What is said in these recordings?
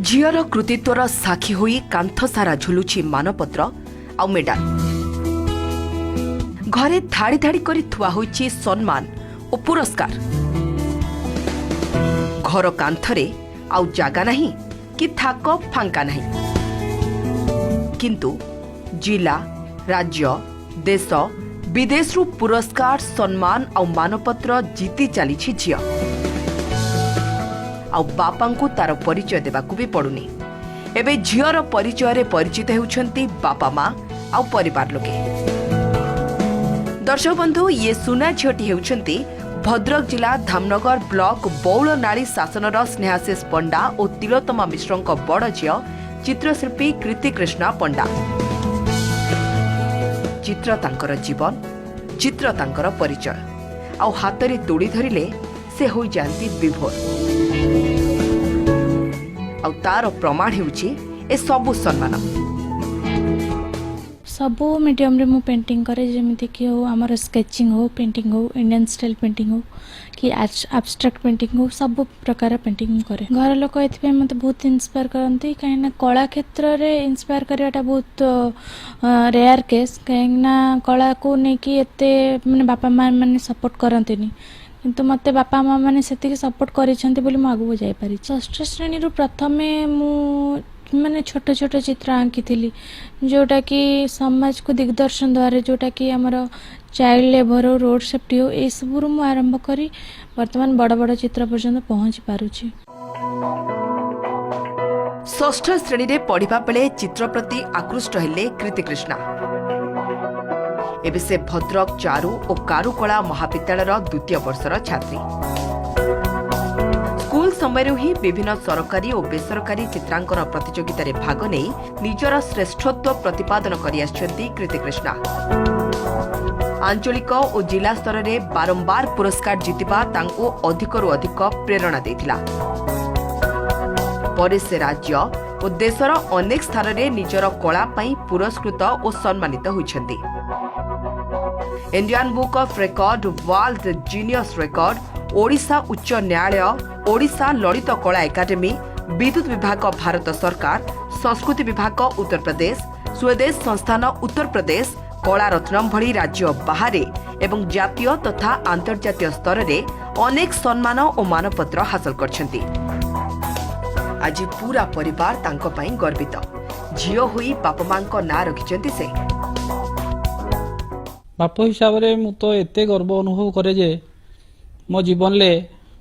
झीर कृतित्वर साक्षी होई कांथ सारा झुलुछि मानपत्र आउ मेडाल। घरे धाड़ी धाड़ी करी थुआ होइछि सम्मान और पुरस्कार। घर कांथरे आउ जागा नहीं कि थाक फांका नहीं, किंतु जिला राज्य देश विदेश रु पुरस्कार सम्मान आउ मानपत्र जीति चली झियो। आउ बापांकु तार परिचय देबाकू भी पड़ुनी। एबे झियर परिचय रे परिचित हेउछंती बापा माँ आउ परिवार लोके। दर्शक बंधु, ये सुना झियोटी हेउछंती भद्रक जिला धामनगर ब्लॉक बौलनाली शासनर स्नेहाशीष पंडा और तिलोत्तमा मिश्रंक बड़ झियो चित्रशिल्पी कृति कृष्णा पंडा। चित्र तांकर जीवन, चित्र तांकर परिचय। आउ हातरे तोड़ी धरिले से होई जानती विभोर। आउ तार प्रमाण हेउछि ए सबु सम्मान। सबो मीडियम रे मु पेंटिंग करे, जेमिति कि हो हमर स्केचिंग हो, पेंटिंग हो, इंडियन स्टाइल पेंटिंग हो कि एब्स्ट्रैक्ट पेंटिंग हो, सब प्रकार पेंटिंग करे। घर लोक एथि मते बहुत इंस्पायर करंती, काहे ना कला क्षेत्र रे इंस्पायर करवाटा बहुत रेयर केस। काहे ना कला को नै कि एते माने बापा मां माने सपोर्ट करंतिनी, किंतु मते बापा माँ मैंने से सपोर्ट करिसेंती बोली मु आगु जाई पारि। षष्ठ श्रेणी रु प्रथमे मु माने छोट छोट चित्र आंकी थिली, जोटा कि समाज को दिग्दर्शन द्वारा, जोटा कि हमर चाइल्ड लेबर हो, रोड सेफ्टी हो, ए सब रु मु आरंभ करी वर्तमान बड़ बड़ चित्र पर्यंत पहुंची पारुछि। षष्ठ श्रेणी रे पढ़िबा बेले चित्र प्रति आकृष्ट हेले कृति कृष्णा। एबे से भद्रक चारु और कारुकला महाविद्यालय द्वितीय वर्षर छात्री। स्कूल समय ही विभिन्न सरकारी और बेसरकारी चित्रांकन प्रतियोगिता भाग नहीं निजर श्रेष्ठत्व प्रतिपादन कर कृति कृष्णा। आंचलिक और जिला स्तर में बारंबार पुरस्कार जितिबा तांको अधिकरु अधिक प्रेरणा देथिला। परे से राज्य और देशर अनेक स्थान में निजर कला पई पुरस्कृत और सम्मानित होइछन्ति। Indian book of record, world genius record, Odisha उच्च न्यायालय, ओडिशा ललित कला एकाडेमी, विद्युत विभाग भारत सरकार, संस्कृति विभाग उत्तर प्रदेश, स्वदेश संस्थान उत्तर प्रदेश, कला रत्नम भली राज्य बाहर एवं जातीय तथा अंतर्जातीय स्तर में अनेक सम्मान और मानपत्र हासिल करछन्ति। आज पूरा परिवार तांको पई गर्वित। झियो हुई बापा मां को ना रखिछन्ति से। बाप हिसाब से मु तो एते गर्व अनुभव करे जे मो जीवन ले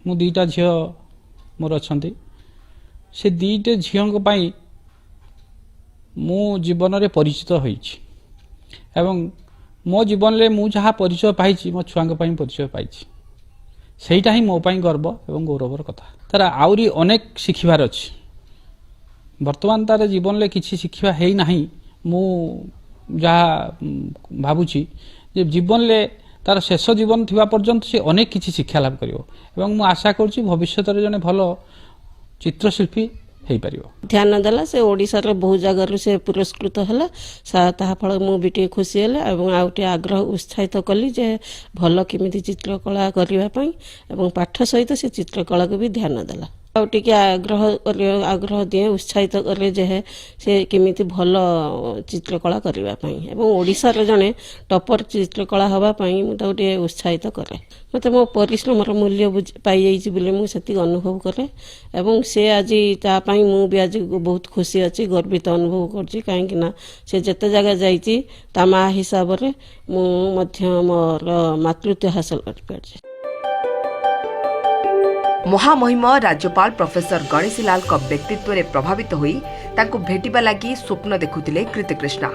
मु दीटा झियो मोर अछंती। से दीटे झियों पाई मु जीवन रे परिचित होईछि एवं मो जीवन ले मु जहा परिचय पाइछि मो छुआंग पाई परिचय पाइछि। सेटा ही मो पाई गर्व एवं गौरवर कथा। तार आउरी अनेक शिखिबार अछि। वर्तमान तार जीवन ले किछि शिखिबा हेई नाही। मु जहा भाबुछि जे जीवन ले तार शेष जीवन थिबा पर्यंत से अनेक किछि शिक्षा लाभ करिवो एवं मु आशा करछि भविष्यत रे जने भलो चित्रशिल्पी हेई परिवो। ध्यान देला से ओडिसा रे बहुत जगह से पुरस्कृत हला। ताहा फल मु भी टे खुशी हेले एवं आउटे आग्रह उत्साहित कली जे भलो केमिति चित्रकला करिवा पई एवं पाठ सहित से चित्रकला को भी ध्यान देला। टिके आग्रह दिए उत्साहित करे जे है से केमिति भल चित्रकला करबा पई एवं ओडिसा रे जने टॉपर चित्रकला हवा पई मु तो टे उत्साहित करे। मते मो परिश्रम रो मूल्य पाई जाई बोले मु सेति अनुभव करे एवं से आज ता पई मु भी आज बहुत खुशी अछि, गर्वित अनुभव करछि। काहे कि ना से जते जगह जाईची ता मा हिसाब रे मु मध्य मोर मातृत्व हासिल कर परछि। महामहिम राज्यपाल प्रोफेसर गणेशी लाल का व्यक्तित्व रे प्रभावित होई तांको भेटिबा लागि स्वप्न देखुथिले कृति कृष्णा,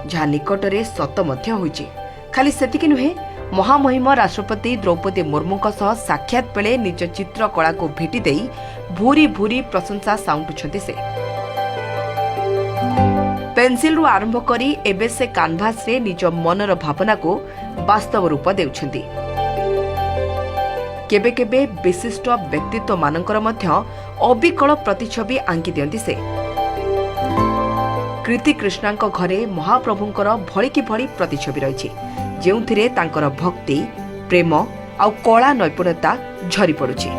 जहा निकटरे सत मध्य होईची। खाली सेतिकी नुहे, महामहिम राष्ट्रपति द्रौपदी मुर्मू सह साक्षात बेले निज चित्र कला को भेटी देई भूरी भूरी प्रशंसा साउंटुछंती से। पेंसिल रु आरंभ करी एबे से कानभास रे निज मनर भावना को वास्तव रूप देउछंती। केबे केबे विशिष्ट व्यक्तित्व मानकर मध्य अबिकल प्रतिछवि आंकी दियंती से। कृति कृष्णांक घरे महाप्रभुंकर भଳି कि भଳି प्रतिछवि रहिछि, जेउथिरे तांकर भक्ति, प्रेम आउ कला नैपुण्यता झरी पड़ुछि।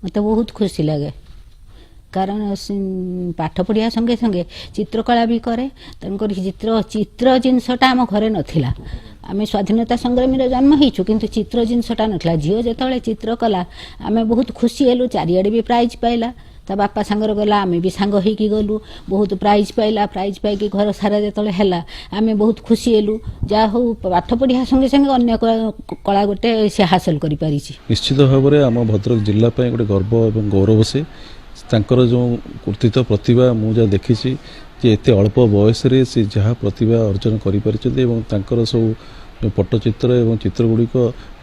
ମୋତେ ବହୁତ ଖୁସି ଲାଗେ କାରଣ ପାଠ ପଢ଼ିବା ସଙ୍ଗେ ସଙ୍ଗେ ଚିତ୍ରକଳା ବି କରେ। ତେଣୁକରି ଚିତ୍ର ଜିନିଷଟା ଆମ ଘରେ ନଥିଲା। ଆମେ ସ୍ୱାଧୀନତା ସଂଗ୍ରାମୀରେ ଜନ୍ମ ହେଇଛୁ କିନ୍ତୁ ଚିତ୍ର ଜିନିଷଟା ନଥିଲା। ଝିଅ ଯେତେବେଳେ ଚିତ୍ର କଲା ଆମେ ବହୁତ ଖୁସି ହେଲୁ। ଚାରିଆଡ଼େ ବି ପ୍ରାଇଜ୍ ପାଇଲା। ତା ବାପା ସାଙ୍ଗରେ ଗଲା, ଆମେ ବି ସାଙ୍ଗ ହେଇକି ଗଲୁ, ବହୁତ ପ୍ରାଇଜ୍ ପାଇଲା। ପ୍ରାଇଜ୍ ପାଇକି ଘର ସାରା ଯେତେବେଳେ ହେଲା ଆମେ ବହୁତ ଖୁସି ହେଲୁ। ଯାହା ହଉ ପାଠ ପଢ଼ିବା ସଙ୍ଗେ ସଙ୍ଗେ ଅନ୍ୟ କଳା ଗୋଟେ ସେ ହାସଲ କରିପାରିଛି। ନିଶ୍ଚିତ ଭାବରେ ଆମ ଭଦ୍ରକ ଜିଲ୍ଲା ପାଇଁ ଗୋଟେ ଗର୍ବ ଏବଂ ଗୌରବ ସେ। ତାଙ୍କର ଯେଉଁ କୃତିତ୍ୱ ପ୍ରତିଭା ମୁଁ ଯାହା ଦେଖିଛି ଯେ ଏତେ ଅଳ୍ପ ବୟସରେ ସେ ଯାହା ପ୍ରତିଭା ଅର୍ଜନ କରିପାରିଛନ୍ତି ଏବଂ ତାଙ୍କର ସବୁ ପଟ୍ଟଚିତ୍ର ଏବଂ ଚିତ୍ରଗୁଡ଼ିକ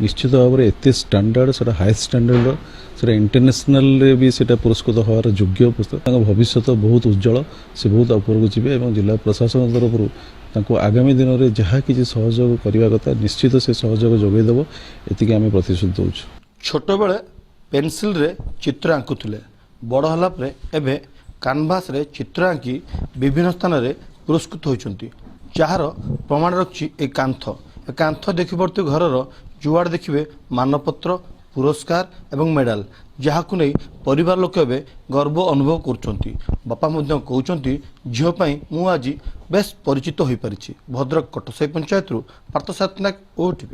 ନିଶ୍ଚିତ ଭାବରେ ଏତେ ଷ୍ଟାଣ୍ଡାର୍ଡ଼, ସେଇଟା ହାଏଷ୍ଟ ଷ୍ଟାଣ୍ଡାର୍ଡ଼ର, ସେଇଟା ଇଣ୍ଟରନ୍ୟାସନାଲରେ ବି ସେଇଟା ପୁରସ୍କୃତ ହେବାର ଯୋଗ୍ୟ ପୁସ୍ତକ। ତାଙ୍କ ଭବିଷ୍ୟତ ବହୁତ ଉଜ୍ଜଳ, ସେ ବହୁତ ଉପରକୁ ଯିବେ ଏବଂ ଜିଲ୍ଲା ପ୍ରଶାସନ ତରଫରୁ ତାଙ୍କୁ ଆଗାମୀ ଦିନରେ ଯାହା କିଛି ସହଯୋଗ କରିବା କଥା ନିଶ୍ଚିତ ସେ ସହଯୋଗ ଯୋଗାଇ ଦେବ, ଏତିକି ଆମେ ପ୍ରତିଶ୍ରୁତି ଦେଉଛୁ। ଛୋଟବେଳେ ପେନସିଲରେ ଚିତ୍ର ଆଙ୍କୁଥିଲେ, ବଡ଼ ହେଲା ପରେ ଏବେ କାନଭାସରେ ଚିତ୍ର ଆଙ୍କି ବିଭିନ୍ନ ସ୍ଥାନରେ ପୁରସ୍କୃତ ହୋଇଛନ୍ତି, ଯାହାର ପ୍ରମାଣ ରଖିଛି ଏ କାନ୍ଥ ଦେଖିପାରୁଥିବା ଘରର ଯୁଆଡ଼େ ଦେଖିବେ ମାନପତ୍ର, ପୁରସ୍କାର ଏବଂ ମେଡାଲ, ଯାହାକୁ ନେଇ ପରିବାର ଲୋକ ଏବେ ଗର୍ବ ଅନୁଭବ କରୁଛନ୍ତି। ବାପା ମଧ୍ୟ କହୁଛନ୍ତି ଝିଅ ପାଇଁ ମୁଁ ଆଜି ବେଶ ପରିଚିତ ହୋଇପାରିଛି। ଭଦ୍ରକ କଟସାହି ପଞ୍ଚାୟତରୁ ପାର୍ଥସାରଥୀ ନାୟକ, OTV।